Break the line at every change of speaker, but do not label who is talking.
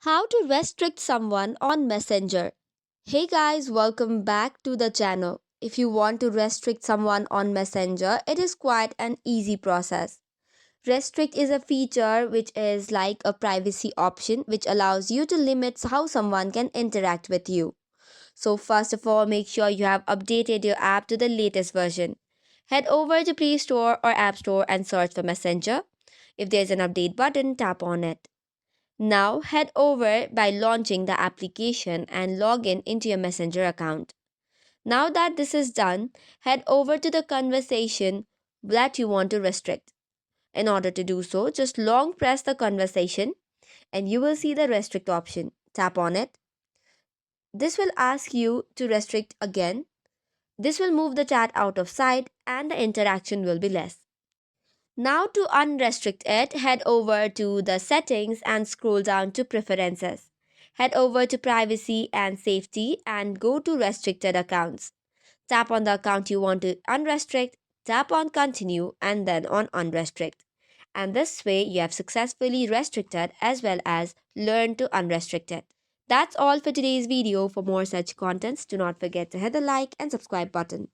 How to restrict someone on Messenger. Hey guys, welcome back to the channel. If you want to restrict someone on Messenger, it is quite an easy process. Restrict is a feature which is like a privacy option which allows you to limit how someone can interact with you. So, first of all, make sure you have updated your app to the latest version. Head over to Play Store or App Store and search for Messenger. If there's an update button, tap on it. Now head over by launching the application and log in into your Messenger account. Now that this is done, head over to the conversation that you want to restrict. In order to do so, just long press the conversation and you will see the restrict option. Tap on it. This will ask you to restrict again. This will move the chat out of sight and the interaction will be less. Now to unrestrict it, head over to the settings and scroll down to preferences. Head over to privacy and safety and go to restricted accounts. Tap on the account you want to unrestrict, tap on continue and then on unrestrict. And this way you have successfully restricted as well as learned to unrestrict it. That's all for today's video. For more such contents, do not forget to hit the like and subscribe button.